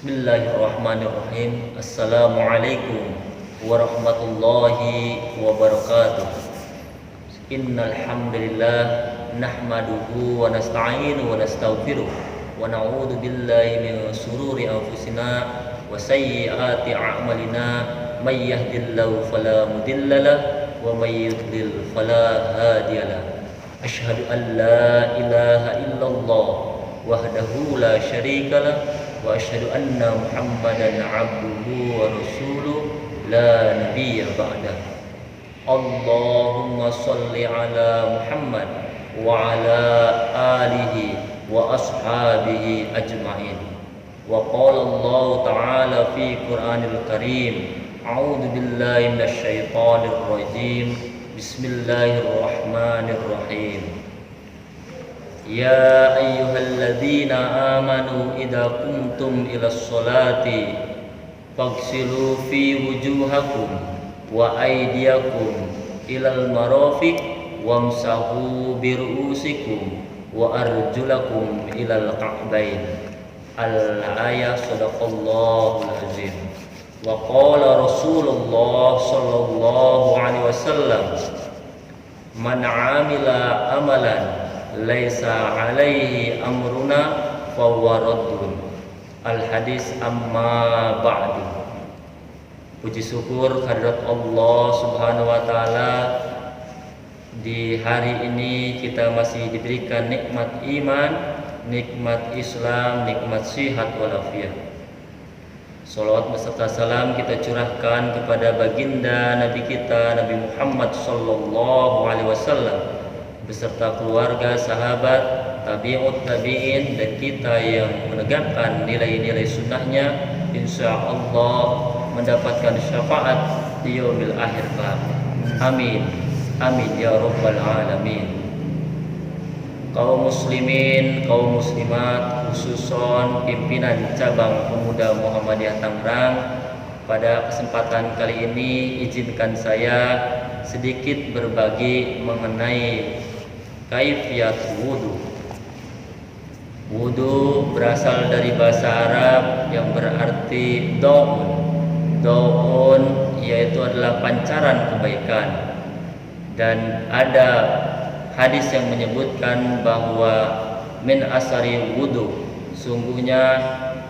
Bismillahirrahmanirrahim. Assalamualaikum warahmatullahi wabarakatuh. Innal hamdalillah nahmaduhu wa nasta'inuhu wa nastaghfiruh wa na'udzu billahi min shururi anfusina wa sayyiati a'malina may yahdihillahu fala mudhillalah wa may yudlil fala hadiyalah. Asyhadu an la ilaha illallah wahdahu la syarikalah wa asyhadu anna Muhammadan abduhu wa rasuluh la nabiyya ba'dah. Allahumma shalli ala Muhammad wa ala alihi wa ashabihi ajma'in. Wa qala Allah ta'ala fi Qur'anil Karim, a'udzu billahi minasy syaithanir rajim. Bismillahirrahmanirrahim. Ya ayyuhalladzina amanu idza qumtum ilas sholati faghsilu fi wujuhakum wa aydiyakum ilal marafiq wamsahu bi ru'usikum wa arjulakum ilal ka'bain. Al-ayah. Shadaqallahul azim. Wa qala Rasulullah sallallahu alaihi wasallam, man 'amila amalan laisa alaihi amruna fahuwa raddun. Al-hadis. Amma ba'du. Puji syukur kehadirat Allah Subhanahu wa taala, di hari ini kita masih diberikan nikmat iman, nikmat Islam, nikmat sihat walafiat. Salawat beserta salam kita curahkan kepada baginda Nabi kita Nabi Muhammad sallallahu alaihi wasallam beserta keluarga, sahabat, tabi'ut tabi'in, dan kita yang menegakkan nilai-nilai sunnahnya, insya Allah mendapatkan syafaat di yaumil akhir kelak. Amin, amin ya rabbal alamin. Kaum muslimin, kaum muslimat, khususon pimpinan cabang pemuda Muhammadiyah Tangerang, pada kesempatan kali ini izinkan saya sedikit berbagi mengenai kaifiyat wudu. Wudu berasal dari bahasa Arab yang berarti daun. Daun yaitu adalah pancaran kebaikan. Dan ada hadis yang menyebutkan bahwa min asari wudu, sungguhnya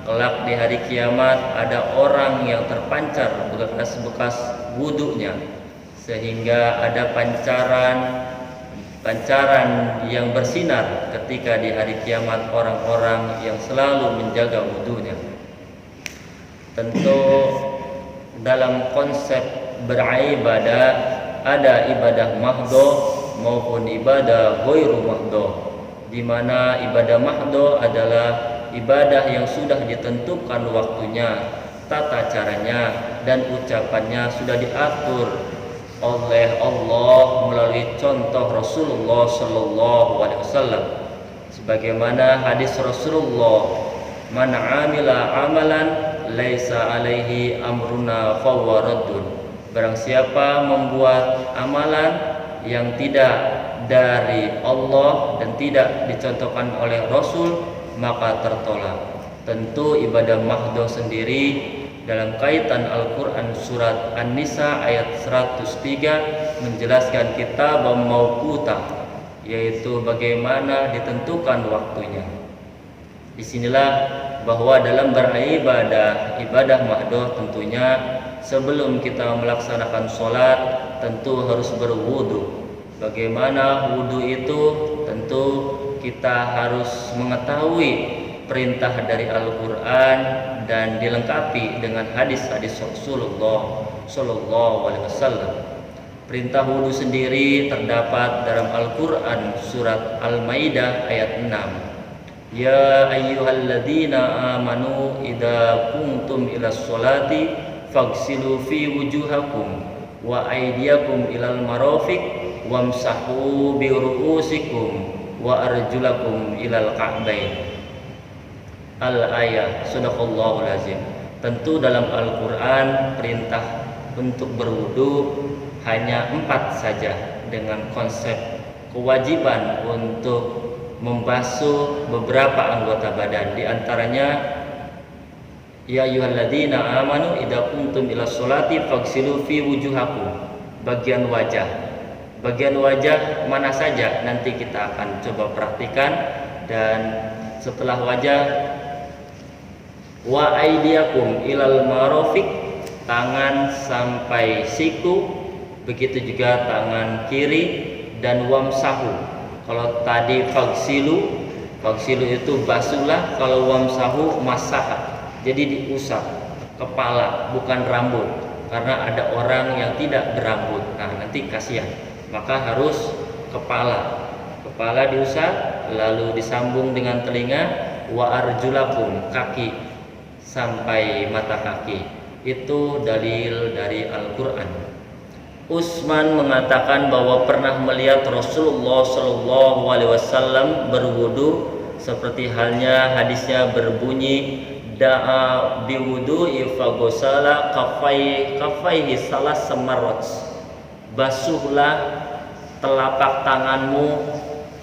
kelak di hari kiamat ada orang yang terpancar bekas-bekas wudunya, sehingga ada pancaran yang bersinar ketika di hari kiamat orang-orang yang selalu menjaga wudunya. Tentu dalam konsep beribadah ada ibadah mahdoh maupun ibadah ghairu mahdoh, di mana ibadah mahdoh adalah ibadah yang sudah ditentukan waktunya, tata caranya, dan ucapannya sudah diatur oleh Allah melalui contoh Rasulullah sallallahu alaihi wasallam, sebagaimana hadis Rasulullah, man 'amila amalan laisa alaihi amruna fahuwa raddun. Barang siapa membuat amalan yang tidak dari Allah dan tidak dicontohkan oleh Rasul, maka tertolak. Tentu ibadah mahdoh sendiri dalam kaitan Al-Quran surat An-Nisa ayat 103 menjelaskan kitab mauquta, yaitu bagaimana ditentukan waktunya. Disinilah bahwa dalam beribadah, ibadah mahdoh tentunya sebelum kita melaksanakan sholat tentu harus berwudu. Bagaimana wudu itu? Tentu kita harus mengetahui perintah dari Al-Quran dan dilengkapi dengan hadis-hadis Rasulullah sallallahu alaihi wasallam. Perintah wudu sendiri terdapat dalam Al-Quran surat Al-Maidah ayat 6. Ya ayyuhalladzina amanu idza qumtum ilas sholati faghsilu fi wujuhakum wa aydiyakum ilal marafiq wamsahu bi ru'usikum wa arjulakum ilal ka'bain. Al-ayah. Shadaqallahul azim. Tentu dalam Al-Quran perintah untuk berwudu hanya 4 saja, dengan konsep kewajiban untuk membasuh beberapa anggota badan, di antaranya Ya ayyuhalladzina amanu idza qumtum ila sholati faghsilu fi wujuhakum. Bagian wajah. Bagian wajah mana saja nanti kita akan coba praktikan. Dan setelah wajah, wa aydiyakum ilal marafiq, tangan sampai siku, begitu juga tangan kiri, dan wamsahu. Kalau tadi faghsilu itu basuhlah, kalau wamsahu masaha, jadi diusap kepala bukan rambut, karena ada orang yang tidak berambut, nah nanti kasihan, maka harus kepala diusap, lalu disambung dengan telinga, wa arjulakum, kaki sampai mata kaki. Itu dalil dari Al-Quran. Utsman mengatakan bahwa pernah melihat Rasulullah Shallallahu Alaihi Wasallam berwudu, seperti halnya hadisnya berbunyi, da'a biwudu'i fagosala kafaihi salas semarot, basuhlah telapak tanganmu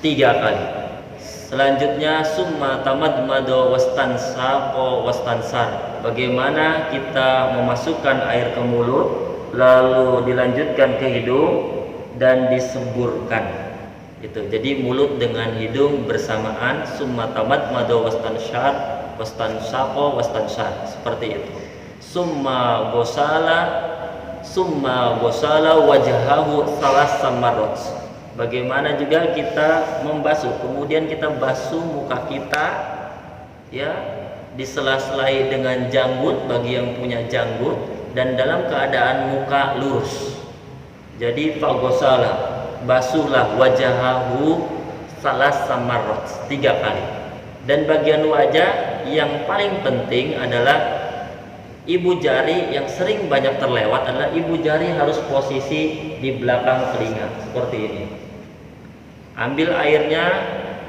3 kali. Selanjutnya summa tamadmado wastansar, bagaimana kita memasukkan air ke mulut, lalu dilanjutkan ke hidung dan disemburkan. Itu jadi mulut dengan hidung bersamaan, summa tamadmado wastansar, seperti itu. Summa gosala wajhahu salas samarot, bagaimana juga kita membasuh, kemudian kita basuh muka kita, ya, disela-selai dengan janggut bagi yang punya janggut, dan dalam keadaan muka lurus. Jadi fagosala, basuhlah wajahahu salas samarot, 3 kali. Dan bagian wajah yang paling penting adalah ibu jari, yang sering banyak terlewat adalah ibu jari harus posisi di belakang telinga seperti ini. Ambil airnya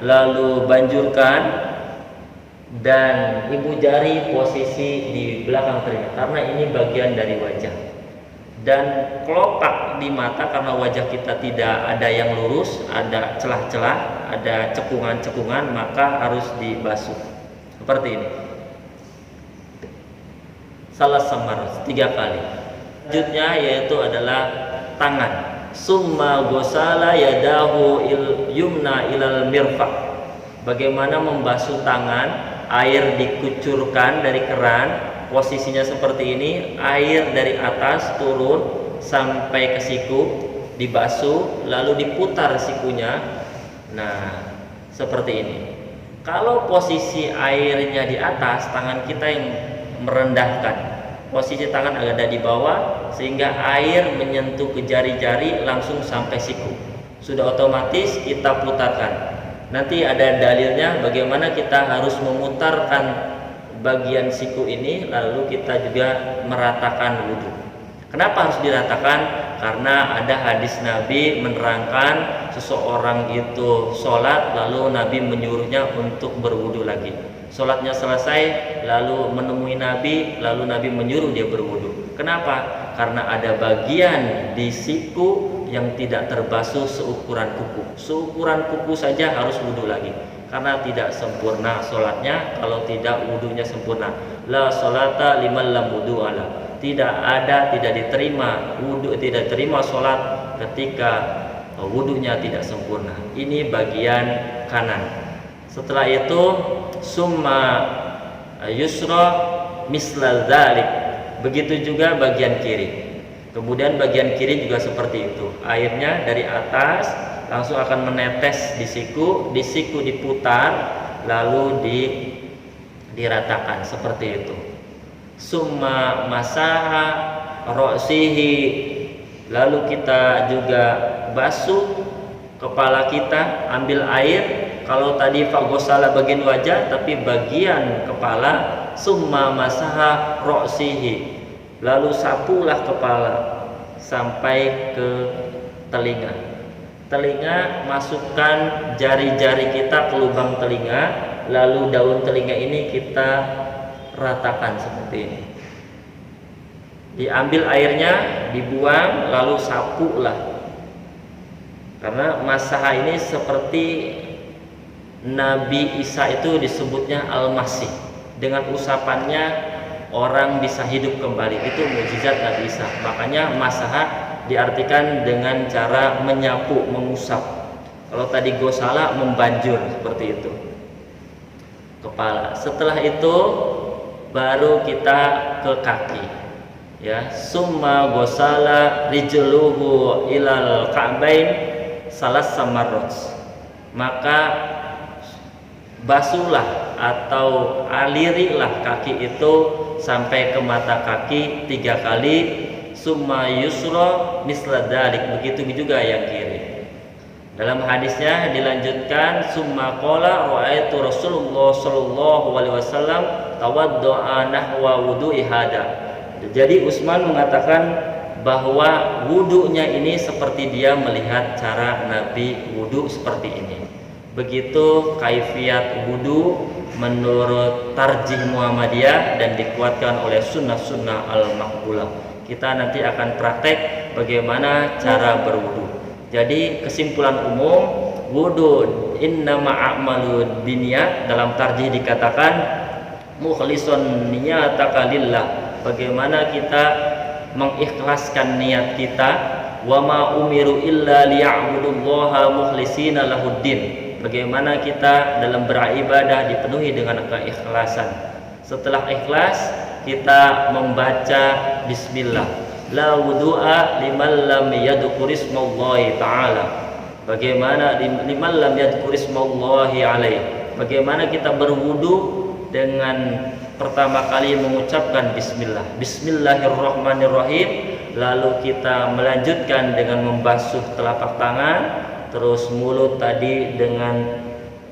lalu banjurkan, dan ibu jari posisi di belakang telinga karena ini bagian dari wajah. Dan kelopak di mata, karena wajah kita tidak ada yang lurus, ada celah-celah, ada cekungan-cekungan, maka harus dibasuh seperti ini. Salah samar 3 kali. Selanjutnya yaitu adalah tangan. Summa gosala yadahu yumna ilal mirfaq, bagaimana membasuh tangan, air dikucurkan dari keran, posisinya seperti ini, air dari atas turun sampai ke siku, dibasuh lalu diputar sikunya. Nah, seperti ini. Kalau posisi airnya di atas, tangan kita yang merendahkan, posisi tangan ada di bawah sehingga air menyentuh ke jari-jari langsung sampai siku, sudah otomatis kita putarkan. Nanti ada dalilnya bagaimana kita harus memutarkan bagian siku ini, lalu kita juga meratakan wudhu. Kenapa harus diratakan? Karena ada hadis Nabi menerangkan seseorang itu sholat lalu Nabi menyuruhnya untuk berwudhu lagi. Sholatnya selesai lalu menemui Nabi, lalu Nabi menyuruh dia berwudhu. Kenapa? Karena ada bagian di siku yang tidak terbasuh seukuran kuku. Seukuran kuku saja harus wudhu lagi, karena tidak sempurna sholatnya kalau tidak wudhunya sempurna. La sholata liman lam wudhu ala, tidak diterima wudhu, tidak terima sholat ketika wudhunya tidak sempurna. Ini bagian kanan. Setelah itu summa yusra mislal dzalik, begitu juga bagian kiri. Kemudian bagian kiri juga seperti itu, airnya dari atas langsung akan menetes di siku diputar lalu diratakan seperti itu. Summa masaha ra'sihi, lalu kita juga basuh kepala kita, ambil air. Kalau tadi fagosala bagian wajah, tapi bagian kepala summa masaha ra'sihi, lalu sapulah kepala sampai ke telinga, masukkan jari-jari kita ke lubang telinga, lalu daun telinga ini kita ratakan seperti ini. Diambil airnya, dibuang, lalu sapulah. Karena masaha ini seperti Nabi Isa itu disebutnya Al-Masih. Dengan usapannya orang bisa hidup kembali. Itu mukjizat Nabi Isa. Makanya masaha diartikan dengan cara menyapu, mengusap. Kalau tadi gosala, membanjur, seperti itu kepala. Setelah itu baru kita ke kaki, ya. Summa gosala rijluhu ilal ka'bain salas samarot. Maka basuhlah atau alirilah kaki itu sampai ke mata kaki 3 kali. Summa yusra misla dalik, begitu juga yang kiri. Dalam hadisnya dilanjutkan, summa qala ra'aitu Rasulullah sallallahu alaihi wasallam tawaddu'a nahwa wudu'i hada. Jadi Utsman mengatakan bahwa wudunya ini seperti dia melihat cara Nabi wudu seperti ini. Begitu kaifiat wudu menurut tarjih Muhammadiyah dan dikuatkan oleh sunnah-sunnah al-maqbulah. Kita nanti akan praktek bagaimana cara berwudu. Jadi kesimpulan umum, wudu innama a'malu binniyat, dalam tarjih dikatakan mukhlishun niyataka lillah, bagaimana kita mengikhlaskan niat kita. Wa ma umiru illa liya'budullaha mukhlishina lahuddin, bagaimana kita dalam beribadah dipenuhi dengan keikhlasan. Setelah ikhlas kita membaca bismillah. La wudu'a liman lam yadhkurismallahi ta'ala. Bagaimana liman lam yadhkurismallahi alaih. Bagaimana kita berwudu dengan pertama kali mengucapkan bismillah. Bismillahirrahmanirrahim. Lalu kita melanjutkan dengan membasuh telapak tangan, terus mulut tadi dengan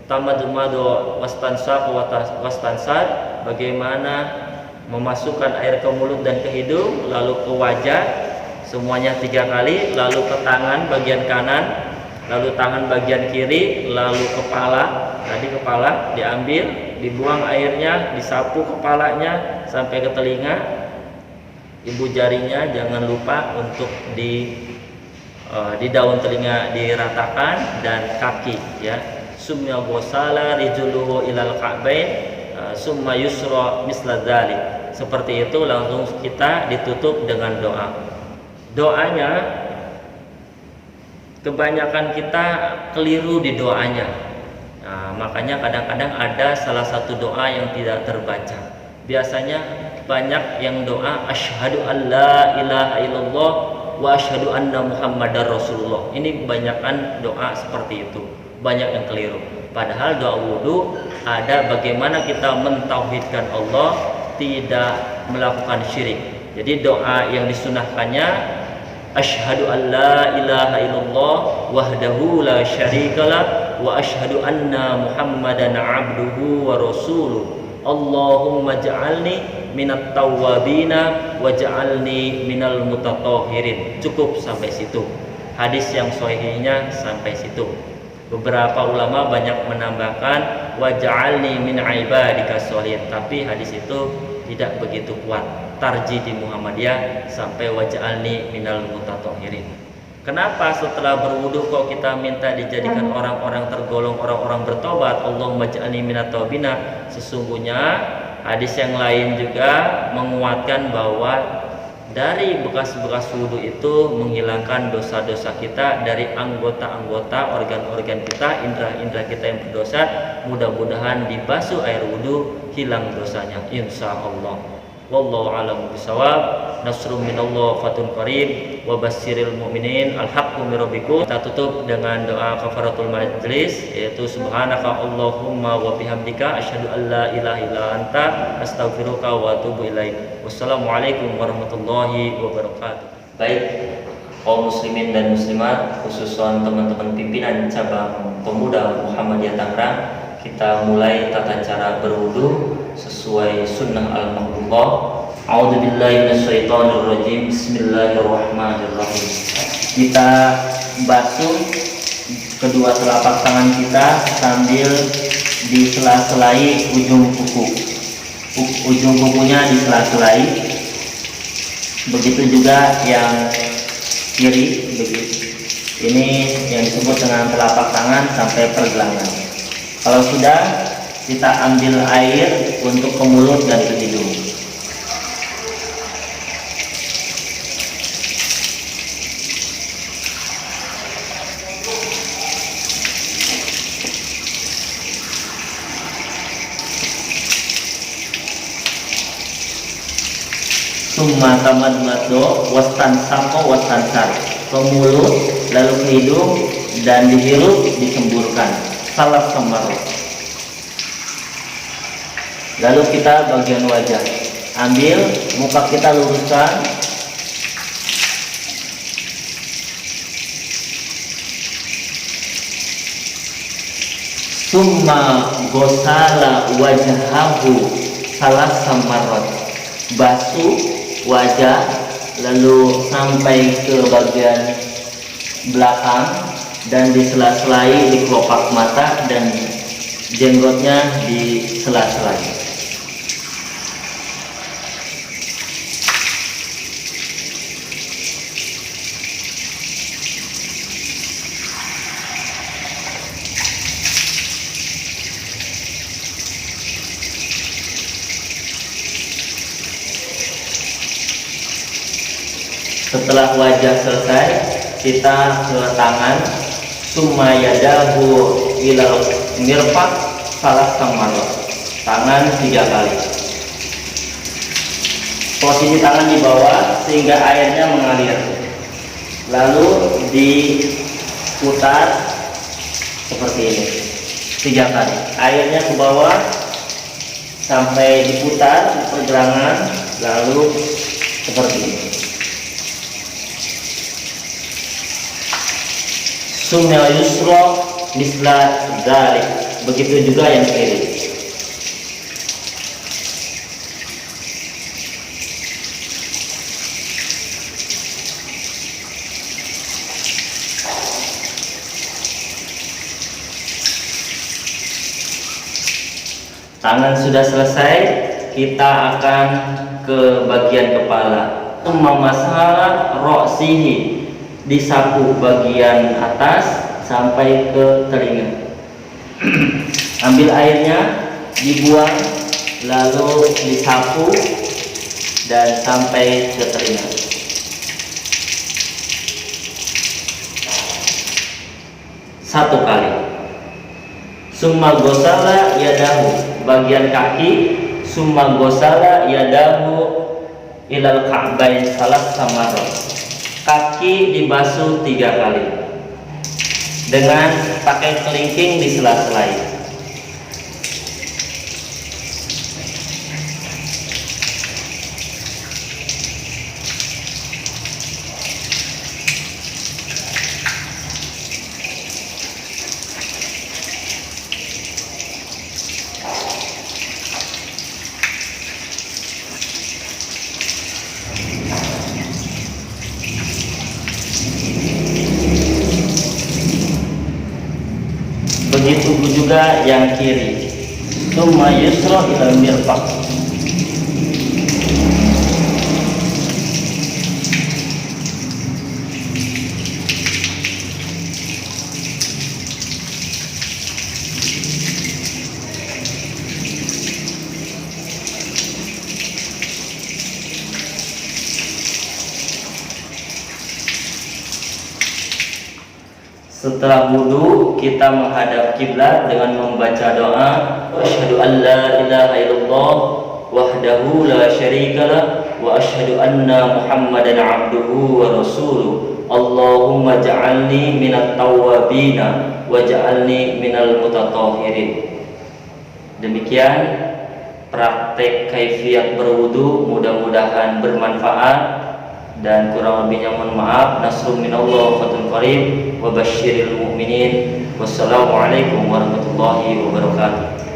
tamadumadu wastansaq wastansad. Bagaimana memasukkan air ke mulut dan ke hidung, lalu ke wajah, semuanya 3 kali, lalu ke tangan bagian kanan, lalu tangan bagian kiri, lalu kepala. Tadi kepala diambil, dibuang airnya, disapu kepalanya sampai ke telinga. Ibu jarinya jangan lupa untuk di daun telinga diratakan, dan kaki, ya. Summa ghusala rijluhu ilal ka'bain summa yusra misla dzalik. Seperti itu, langsung kita ditutup dengan doa. Doanya kebanyakan kita keliru di doanya. Nah, makanya kadang-kadang ada salah satu doa yang tidak terbaca. Biasanya banyak yang doa asyhadu alla ilaha illallah wa asyhadu anna muhammadar rasulullah. Ini kebanyakan doa seperti itu, banyak yang keliru. Padahal doa wudu ada bagaimana kita mentauhidkan Allah, tidak melakukan syirik. Jadi doa yang disunahkannya asyhadu an la ilaha illallah wahdahu la syarikalah wa asyhadu anna muhammadan abduhu wa rasuluh. Allahumma ja'alni minat tawwabina wa ja'alni minal mutatahhirin. Cukup sampai situ. Hadis yang sahihnya sampai situ. Beberapa ulama banyak menambahkan wa ja'alni min ibadika sholihin, tapi hadis itu tidak begitu kuat. Tarjih di Muhammadiyah sampai wa ja'alni minal mutatahhirin. Kenapa setelah berwudu kok kita minta dijadikan orang-orang tergolong orang-orang bertobat? Allahumma ja'alni minat tawabina. Sesungguhnya hadis yang lain juga menguatkan bahwa dari bekas-bekas wudu itu menghilangkan dosa-dosa kita, dari anggota-anggota organ-organ kita, indera-indera kita yang berdosa. Mudah-mudahan dibasuh air wudu, hilang dosanya insyaallah. Wallahu a'lam bishawab. Nasrun minallah fatun qarib wa basyiril mu'minin. Al-haqqu min rabbikum. Kita tutup dengan doa kafaratul majlis, yaitu subhanaka Allahumma wa bihamdika asyhadu an la ilaha illa anta astaghfiruka wa atubu ilaik. Wassalamualaikum warahmatullahi wabarakatuh. Baik, kaum muslimin dan muslimat, khususnya teman-teman pimpinan cabang pemuda Muhammadiyah Tangerang, kita mulai tata cara berwudu sesuai sunnah al-maqbullah. A'udzubillahi minasyaitonirrajim. Bismillahirrahmanirrahim. Kita basuh kedua telapak tangan kita sambil disela-selai ujung kuku. Ujung kukunya disela-selai. Begitu juga yang kiri, begitu. Ini yang disebut dengan telapak tangan sampai pergelangan. Kalau sudah, kita ambil air untuk ke mulut dan ke hidung. summa tamadmado wastansaqo wastansar, ke mulut lalu ke hidung dan dihirup disemburkan, salat samarot. Lalu kita bagian wajah, ambil muka kita luruskan, summa gosala wajahahu salas samarot, basuh wajah lalu sampai ke bagian belakang dan disela-selai di kelopak mata dan jenggotnya disela-selai. Setelah wajah selesai, kita ke tangan, summa yadahu ilal mirfaq salas samarot, tangan 3 kali. Posisi tangan di bawah sehingga airnya mengalir, lalu diputar seperti ini 3 kali, airnya ke bawah sampai diputar di pergelangan, lalu seperti ini. Summa yusra misla dzalik, begitu juga yang kiri. Tangan sudah selesai, kita akan ke bagian kepala. Summa masaha ra'sihi, disapu bagian atas sampai ke telinga. Ambil airnya, dibuang, lalu disapu dan sampai ke telinga. Satu kali. Summa gosala yadahu, bagian kaki, summa gosala yadahu ilal ka'bain salas samarot, kaki dibasuh 3 kali dengan pakai kelingking disela-selai. Begitu juga yang kiri. Summa yusra ilal mirfaq. Setelah wudu, kita menghadap kiblat dengan membaca doa, asyhadu an la ilaha illallah wahdahu la syarikalah wa asyhadu anna Muhammadan abduhu wa rasuluh. Allahumma ja'alni minat tawwabina wa ja'alni minal mutatahhirin. Demikian praktek kaifiat berwudu, mudah-mudahan bermanfaat. Dan kurang lebihnya mohon maaf. Nasrun minallah fathun qarib wa basyiril mu'minin. Wassalamualaikum warahmatullahi wabarakatuh.